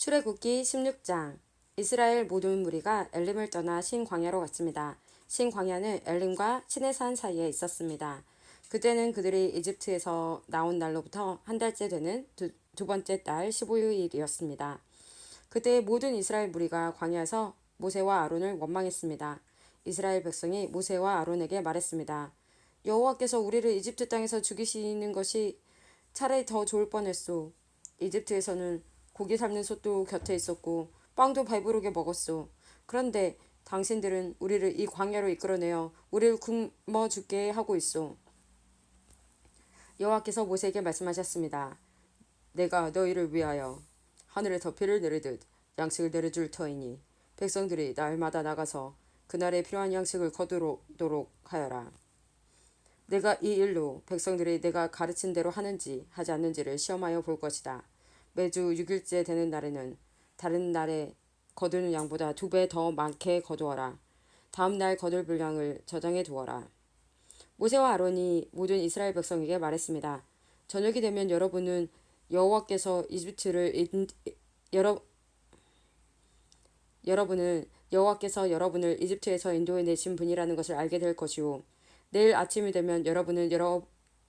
출애굽기 16장. 이스라엘 모든 무리가 엘림을 떠나 신광야로 갔습니다. 신광야는 엘림과 시내산 사이에 있었습니다. 그때는 그들이 이집트에서 나온 날로부터 한 달째 되는 두 번째 달 15일이었습니다. 그때 모든 이스라엘 무리가 광야에서 모세와 아론을 원망했습니다. 이스라엘 백성이 모세와 아론에게 말했습니다. 여호와께서 우리를 이집트 땅에서 죽이시는 것이 차라리 더 좋을 뻔했소. 이집트에서는 고기 삶는 솥도 곁에 있었고 빵도 배부르게 먹었소. 그런데 당신들은 우리를 이 광야로 이끌어내어 우리를 굶어 죽게 하고 있소. 여호와께서 모세에게 말씀하셨습니다. 내가 너희를 위하여 하늘에 덮이를 내리듯 양식을 내려줄 터이니 백성들이 날마다 나가서 그날에 필요한 양식을 거두도록 하여라. 내가 이 일로 백성들이 내가 가르친 대로 하는지 하지 않는지를 시험하여 볼 것이다. 매주 6일째 되는 날에는 다른 날에 거두는 양보다 2배 더 많게 거두어라. 다음 날 거둘 분량을 저장해 두어라. 모세와 아론이 모든 이스라엘 백성에게 말했습니다. 저녁이 되면 여러분은 여호와께서 여러분을 이집트에서 인도해 내신 분이라는 것을 알게 될 것이요. 내일 아침이 되면 여러분은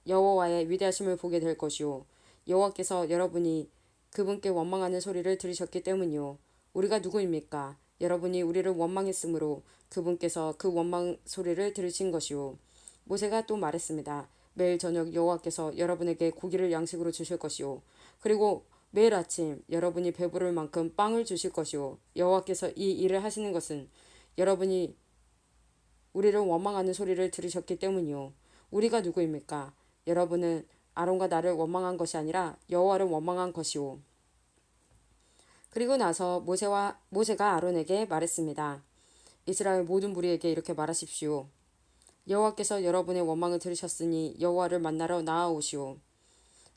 여호와의 위대하심을 보게 될 것이요. 여호와께서 여러분이 그분께 원망하는 소리를 들으셨기 때문이요. 우리가 누구입니까? 여러분이 우리를 원망했으므로 그분께서 그 원망 소리를 들으신 것이요. 모세가 또 말했습니다. 매일 저녁 여호와께서 여러분에게 고기를 양식으로 주실 것이요. 그리고 매일 아침 여러분이 배부를 만큼 빵을 주실 것이요. 여호와께서 이 일을 하시는 것은 여러분이 우리를 원망하는 소리를 들으셨기 때문이요. 우리가 누구입니까? 여러분은 아론과 나를 원망한 것이 아니라 여호와를 원망한 것이요. 그리고 나서 모세가 아론에게 말했습니다. 이스라엘 모든 무리에게 이렇게 말하십시오. 여호와께서 여러분의 원망을 들으셨으니 여호와를 만나러 나아오시오.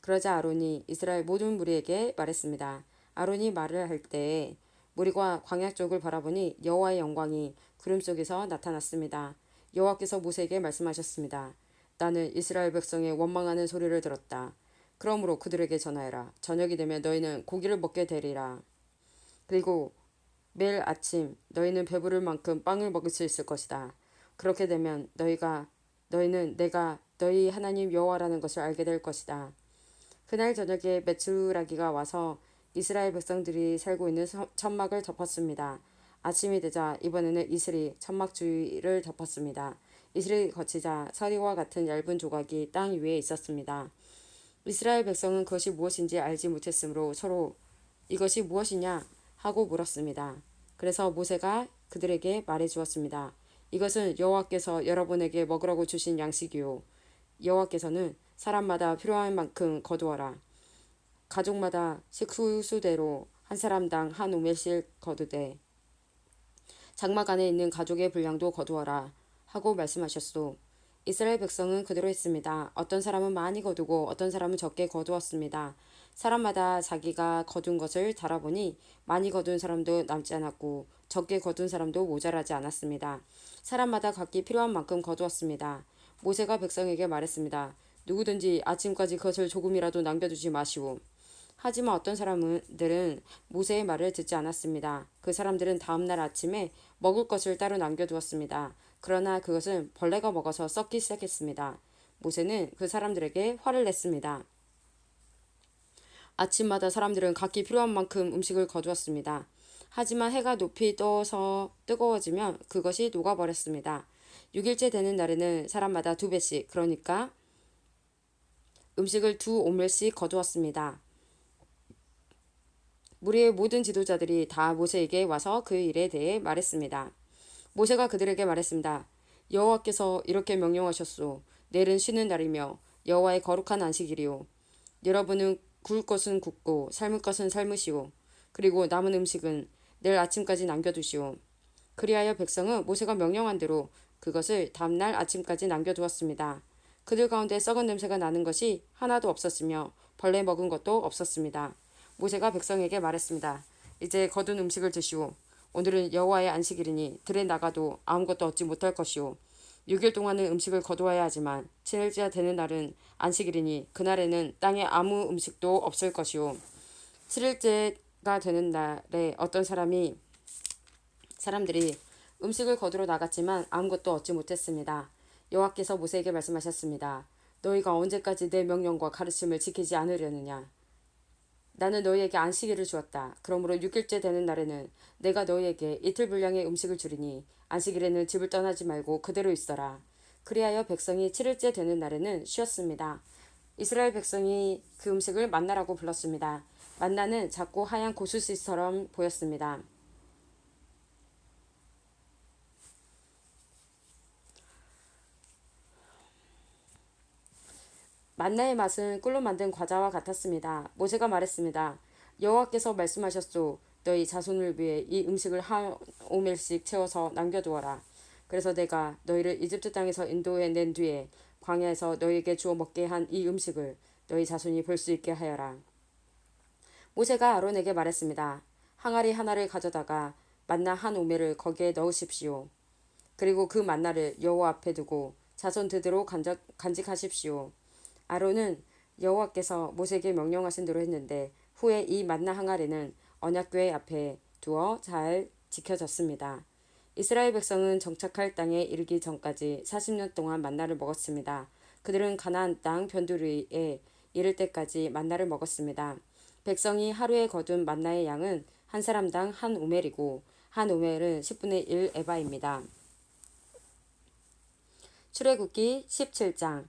그러자 아론이 이스라엘 모든 무리에게 말했습니다. 아론이 말을 할 때에 무리가 광야 쪽을 바라보니 여호와의 영광이 구름 속에서 나타났습니다. 여호와께서 모세에게 말씀하셨습니다. 나는 이스라엘 백성의 원망하는 소리를 들었다. 그러므로 그들에게 전하여라. 저녁이 되면 너희는 고기를 먹게 되리라. 그리고 매일 아침 너희는 배부를 만큼 빵을 먹을 수 있을 것이다. 그렇게 되면 너희는 내가 너희 하나님 여호와라는 것을 알게 될 것이다. 그날 저녁에 메추라기가 와서 이스라엘 백성들이 살고 있는 천막을 덮었습니다. 아침이 되자 이번에는 이슬이 천막 주위를 덮었습니다. 이슬이 거치자 서리와 같은 얇은 조각이 땅 위에 있었습니다. 이스라엘 백성은 그것이 무엇인지 알지 못했으므로 서로 이것이 무엇이냐 하고 물었습니다. 그래서 모세가 그들에게 말해 주었습니다. 이것은 여호와께서 여러분에게 먹으라고 주신 양식이요. 여호와께서는 사람마다 필요한 만큼 거두어라. 가족마다 식수대로 한 사람당 한 오멜씩 거두되 장막 안에 있는 가족의 분량도 거두어라 하고 말씀하셨소. 이스라엘 백성은 그대로 했습니다. 어떤 사람은 많이 거두고 어떤 사람은 적게 거두었습니다. 사람마다 자기가 거둔 것을 달아보니 많이 거둔 사람도 남지 않았고 적게 거둔 사람도 모자라지 않았습니다. 사람마다 각기 필요한 만큼 거두었습니다. 모세가 백성에게 말했습니다. 누구든지 아침까지 그것을 조금이라도 남겨두지 마시오. 하지만 어떤 사람들은 모세의 말을 듣지 않았습니다. 그 사람들은 다음날 아침에 먹을 것을 따로 남겨두었습니다. 그러나 그것은 벌레가 먹어서 썩기 시작했습니다. 모세는 그 사람들에게 화를 냈습니다. 아침마다 사람들은 각기 필요한 만큼 음식을 거두었습니다. 하지만 해가 높이 떠서 뜨거워지면 그것이 녹아버렸습니다. 6일째 되는 날에는 사람마다 2배씩, 그러니까 음식을 2오멜씩 거두었습니다. 무리의 모든 지도자들이 다 모세에게 와서 그 일에 대해 말했습니다. 모세가 그들에게 말했습니다. 여호와께서 이렇게 명령하셨소. 내일은 쉬는 날이며 여호와의 거룩한 안식일이요. 여러분은 구울 것은 굽고 삶을 것은 삶으시오. 그리고 남은 음식은 내일 아침까지 남겨두시오. 그리하여 백성은 모세가 명령한 대로 그것을 다음날 아침까지 남겨두었습니다. 그들 가운데 썩은 냄새가 나는 것이 하나도 없었으며 벌레 먹은 것도 없었습니다. 모세가 백성에게 말했습니다. 이제 거둔 음식을 드시오. 오늘은 여호와의 안식일이니 들에 나가도 아무것도 얻지 못할 것이오. 6일 동안은 음식을 거두어야 하지만 7일째 되는 날은 안식일이니 그날에는 땅에 아무 음식도 없을 것이오. 7일째가 되는 날에 어떤 사람들이 음식을 거두러 나갔지만 아무것도 얻지 못했습니다. 여호와께서 모세에게 말씀하셨습니다. 너희가 언제까지 내 명령과 가르침을 지키지 않으려느냐? 나는 너희에게 안식일을 주었다. 그러므로 6일째 되는 날에는 내가 너희에게 이틀 분량의 음식을 주리니 안식일에는 집을 떠나지 말고 그대로 있어라. 그리하여 백성이 7일째 되는 날에는 쉬었습니다. 이스라엘 백성이 그 음식을 만나라고 불렀습니다. 만나는 작고 하얀 고수씨처럼 보였습니다. 만나의 맛은 꿀로 만든 과자와 같았습니다. 모세가 말했습니다. 여호와께서 말씀하셨소. 너희 자손을 위해 이 음식을 한 오멜씩 채워서 남겨두어라. 그래서 내가 너희를 이집트 땅에서 인도해 낸 뒤에 광야에서 너희에게 주어 먹게 한 이 음식을 너희 자손이 볼 수 있게 하여라. 모세가 아론에게 말했습니다. 항아리 하나를 가져다가 만나 한 오멜을 거기에 넣으십시오. 그리고 그 만나를 여호와 앞에 두고 자손들대로 간직하십시오. 아론은 여호와께서 모세에게 명령하신 대로 했는데 후에 이 만나 항아리는 언약궤 앞에 두어 잘 지켜졌습니다. 이스라엘 백성은 정착할 땅에 이르기 전까지 40년 동안 만나를 먹었습니다. 그들은 가나안 땅 변두리에 이를 때까지 만나를 먹었습니다. 백성이 하루에 거둔 만나의 양은 한 사람당 한 오멜이고 한 오멜은 10분의 1 에바입니다. 출애굽기 17장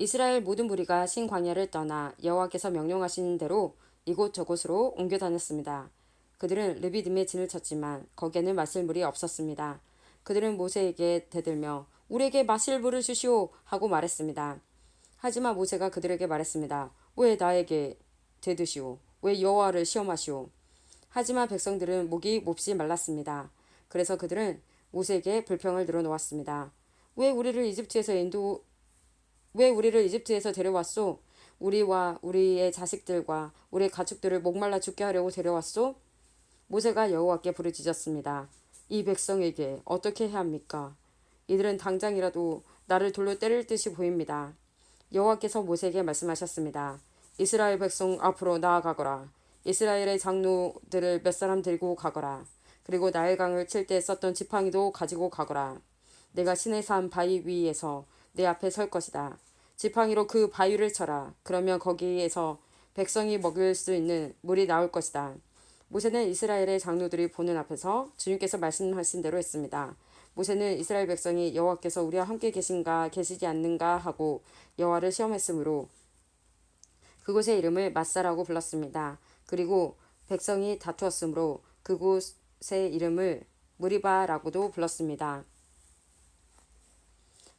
이스라엘 모든 무리가 신광야를 떠나 여호와께서 명령하신 대로 이곳저곳으로 옮겨 다녔습니다. 그들은 르비딤에 진을 쳤지만 거기에는 마실 물이 없었습니다. 그들은 모세에게 대들며 우리에게 마실 물을 주시오 하고 말했습니다. 하지만 모세가 그들에게 말했습니다. 왜 나에게 대드시오? 왜 여호와를 시험하시오? 하지만 백성들은 목이 몹시 말랐습니다. 그래서 그들은 모세에게 불평을 늘어놓았습니다. 왜 우리를 이집트에서 데려왔소? 우리와 우리의 자식들과 우리의 가축들을 목말라 죽게 하려고 데려왔소? 모세가 여호와께 부르짖었습니다. 이 백성에게 어떻게 해야 합니까? 이들은 당장이라도 나를 돌로 때릴 듯이 보입니다. 여호와께서 모세에게 말씀하셨습니다. 이스라엘 백성 앞으로 나아가거라. 이스라엘의 장로들을 몇 사람 들고 가거라. 그리고 나일강을 칠 때 썼던 지팡이도 가지고 가거라. 내가 신의 산 바위 위에서 내 앞에 설 것이다. 지팡이로 그 바위를 쳐라. 그러면 거기에서 백성이 먹을 수 있는 물이 나올 것이다. 모세는 이스라엘의 장로들이 보는 앞에서 주님께서 말씀하신 대로 했습니다. 모세는 이스라엘 백성이 여호와께서 우리와 함께 계신가 계시지 않는가 하고 여호와를 시험했으므로 그곳의 이름을 마사라고 불렀습니다. 그리고 백성이 다투었으므로 그곳의 이름을 무리바라고도 불렀습니다.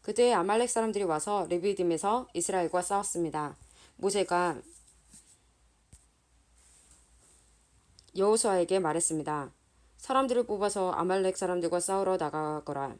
그때 아말렉 사람들이 와서 르비딤에서 이스라엘과 싸웠습니다. 모세가 여호수아에게 말했습니다. 사람들을 뽑아서 아말렉 사람들과 싸우러 나가거라.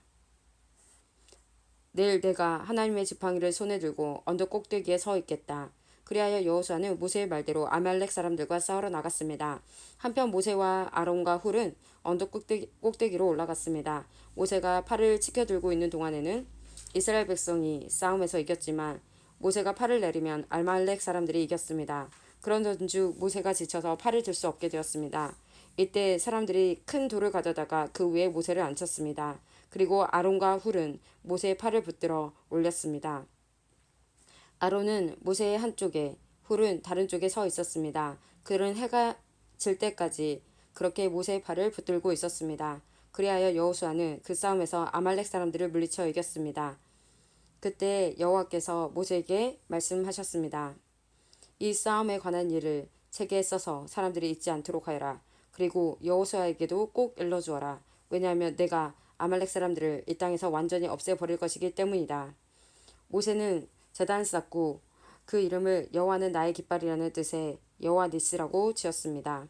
내일 내가 하나님의 지팡이를 손에 들고 언덕 꼭대기에 서 있겠다. 그리하여 여호수아는 모세의 말대로 아말렉 사람들과 싸우러 나갔습니다. 한편 모세와 아론과 훌은 언덕 꼭대기로 올라갔습니다. 모세가 팔을 치켜들고 있는 동안에는 이스라엘 백성이 싸움에서 이겼지만 모세가 팔을 내리면 아말렉 사람들이 이겼습니다. 그런즉 모세가 지쳐서 팔을 들 수 없게 되었습니다. 이때 사람들이 큰 돌을 가져다가 그 위에 모세를 앉혔습니다. 그리고 아론과 훌은 모세의 팔을 붙들어 올렸습니다. 아론은 모세의 한쪽에 훌은 다른 쪽에 서 있었습니다. 그들은 해가 질 때까지 그렇게 모세의 팔을 붙들고 있었습니다. 그리하여 여호수아는 그 싸움에서 아말렉 사람들을 물리쳐 이겼습니다. 그때 여호와께서 모세에게 말씀하셨습니다. 이 싸움에 관한 일을 책에 써서 사람들이 잊지 않도록 하여라. 그리고 여호수아에게도 꼭 일러주어라. 왜냐하면 내가 아말렉 사람들을 이 땅에서 완전히 없애버릴 것이기 때문이다. 모세는 제단을 쌓고 그 이름을 여호와는 나의 깃발이라는 뜻의 여호와 니스라고 지었습니다.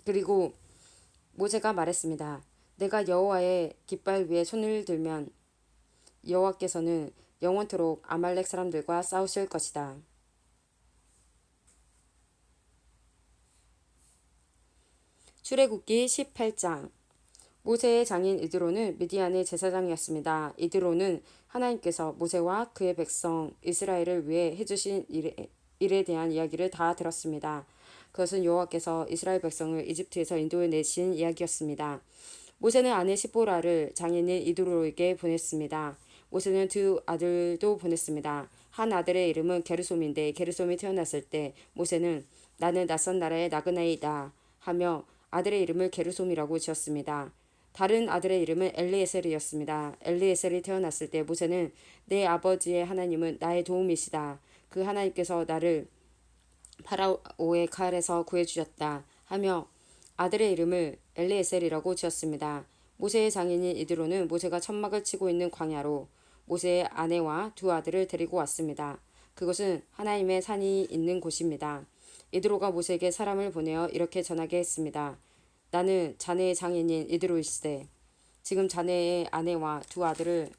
그리고 모세가 말했습니다. 내가 여호와의 깃발 위에 손을 들면 여호와께서는 영원토록 아말렉 사람들과 싸우실 것이다. 출애굽기 18장 모세의 장인 이드로는 미디안의 제사장이었습니다. 이드로는 하나님께서 모세와 그의 백성 이스라엘을 위해 해주신 일에 대한 이야기를 다 들었습니다. 그것은 여호와께서 이스라엘 백성을 이집트에서 인도해 내신 이야기였습니다. 모세는 아내 시보라를 장인인 이드로에게 보냈습니다. 모세는 두 아들도 보냈습니다. 한 아들의 이름은 게르솜인데 게르솜이 태어났을 때 모세는 나는 낯선 나라의 나그네이다 하며 아들의 이름을 게르솜이라고 지었습니다. 다른 아들의 이름은 엘리에셀이었습니다. 엘리에셀이 태어났을 때 모세는 내 아버지의 하나님은 나의 도움이시다. 그 하나님께서 나를 파라오의 칼에서 구해주셨다 하며 아들의 이름을 엘리에셀이라고 지었습니다. 모세의 장인인 이드로는 모세가 천막을 치고 있는 광야로 모세의 아내와 두 아들을 데리고 왔습니다. 그것은 하나님의 산이 있는 곳입니다. 이드로가 모세에게 사람을 보내어 이렇게 전하게 했습니다. 나는 자네의 장인인 이드로이시되 지금 자네의 아내와 두 아들을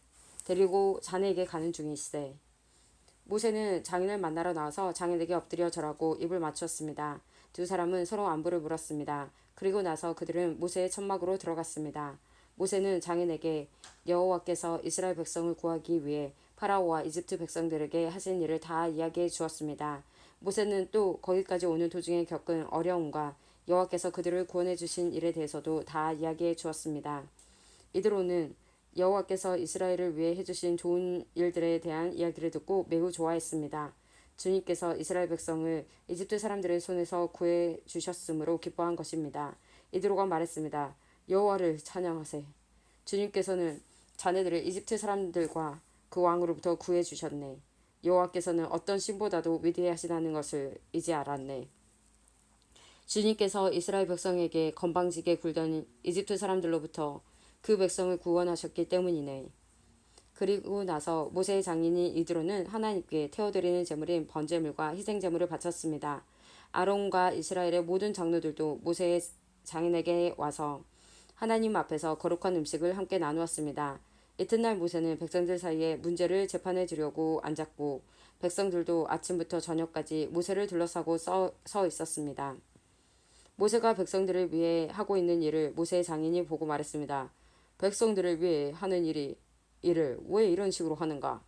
데리고 자네에게 가는 중이시되 모세는 장인을 만나러 나와서 장인에게 엎드려 절하고 입을 맞췄습니다. 두 사람은 서로 안부를 물었습니다. 그리고 나서 그들은 모세의 천막으로 들어갔습니다. 모세는 장인에게 여호와께서 이스라엘 백성을 구하기 위해 파라오와 이집트 백성들에게 하신 일을 다 이야기해 주었습니다. 모세는 또 거기까지 오는 도중에 겪은 어려움과 여호와께서 그들을 구원해 주신 일에 대해서도 다 이야기해 주었습니다. 이드로는 여호와께서 이스라엘을 위해 해주신 좋은 일들에 대한 이야기를 듣고 매우 좋아했습니다. 주님께서 이스라엘 백성을 이집트 사람들의 손에서 구해 주셨으므로 기뻐한 것입니다. 이드로가 말했습니다. 여호와를 찬양하세. 주님께서는 자네들을 이집트 사람들과 그 왕으로부터 구해 주셨네. 여호와께서는 어떤 신보다도 위대하시다는 것을 이제 알았네. 주님께서 이스라엘 백성에게 건방지게 굴던 이집트 사람들로부터 그 백성을 구원하셨기 때문이네. 그리고 나서 모세의 장인인 이드로는 하나님께 태워드리는 제물인 번제물과 희생제물을 바쳤습니다. 아론과 이스라엘의 모든 장로들도 모세의 장인에게 와서 하나님 앞에서 거룩한 음식을 함께 나누었습니다. 이튿날 모세는 백성들 사이에 문제를 재판해 주려고 앉았고 백성들도 아침부터 저녁까지 모세를 둘러싸고 서 있었습니다. 모세가 백성들을 위해 하고 있는 일을 모세의 장인이 보고 말했습니다. 백성들을 위해 하는 일을 왜 이런 식으로 하는가?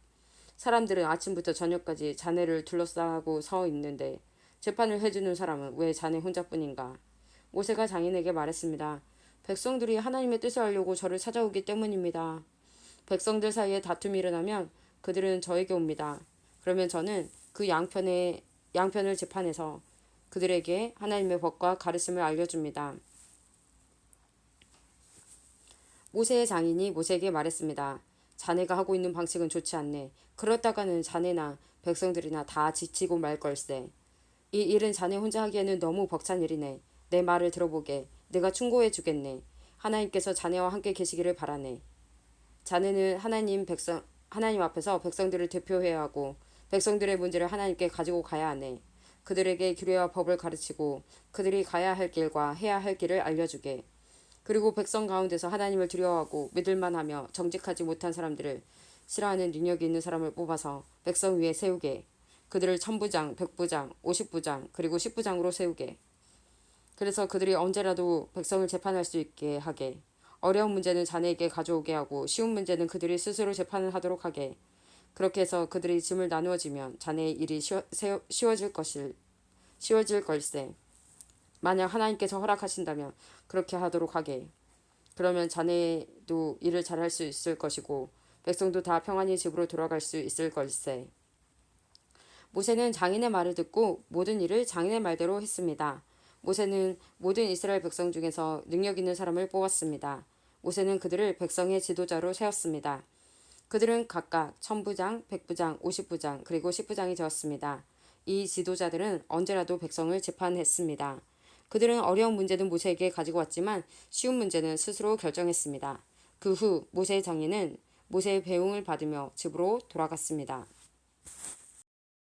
사람들은 아침부터 저녁까지 자네를 둘러싸고 서 있는데 재판을 해주는 사람은 왜 자네 혼자뿐인가? 모세가 장인에게 말했습니다. 백성들이 하나님의 뜻을 알려고 저를 찾아오기 때문입니다. 백성들 사이에 다툼이 일어나면 그들은 저에게 옵니다. 그러면 저는 그 양편을 재판해서 그들에게 하나님의 법과 가르침을 알려줍니다. 모세의 장인이 모세에게 말했습니다. 자네가 하고 있는 방식은 좋지 않네. 그렇다가는 자네나 백성들이나 다 지치고 말 걸세. 이 일은 자네 혼자 하기에는 너무 벅찬 일이네. 내 말을 들어보게. 내가 충고해 주겠네. 하나님께서 자네와 함께 계시기를 바라네. 자네는 하나님 앞에서 백성들을 대표해야 하고 백성들의 문제를 하나님께 가지고 가야 하네. 그들에게 규례와 법을 가르치고 그들이 가야 할 길과 해야 할 길을 알려주게. 그리고 백성 가운데서 하나님을 두려워하고 믿을만하며 정직하지 못한 사람들을 싫어하는 능력이 있는 사람을 뽑아서 백성 위에 세우게. 그들을 1000부장, 100부장, 50부장, 그리고 10부장으로 세우게. 그래서 그들이 언제라도 백성을 재판할 수 있게 하게. 어려운 문제는 자네에게 가져오게 하고 쉬운 문제는 그들이 스스로 재판을 하도록 하게. 그렇게 해서 그들이 짐을 나누어지면 자네의 일이 쉬워질 걸세. 만약 하나님께서 허락하신다면 그렇게 하도록 하게. 그러면 자네도 일을 잘할 수 있을 것이고 백성도 다 평안히 집으로 돌아갈 수 있을 걸세. 모세는 장인의 말을 듣고 모든 일을 장인의 말대로 했습니다. 모세는 모든 이스라엘 백성 중에서 능력 있는 사람을 뽑았습니다. 모세는 그들을 백성의 지도자로 세웠습니다. 그들은 각각 1000부장, 100부장, 50부장, 그리고 10부장이 되었습니다. 이 지도자들은 언제라도 백성을 재판했습니다. 그들은 어려운 문제는 모세에게 가지고 왔지만 쉬운 문제는 스스로 결정했습니다. 그 후 모세의 장인은 모세의 배웅을 받으며 집으로 돌아갔습니다.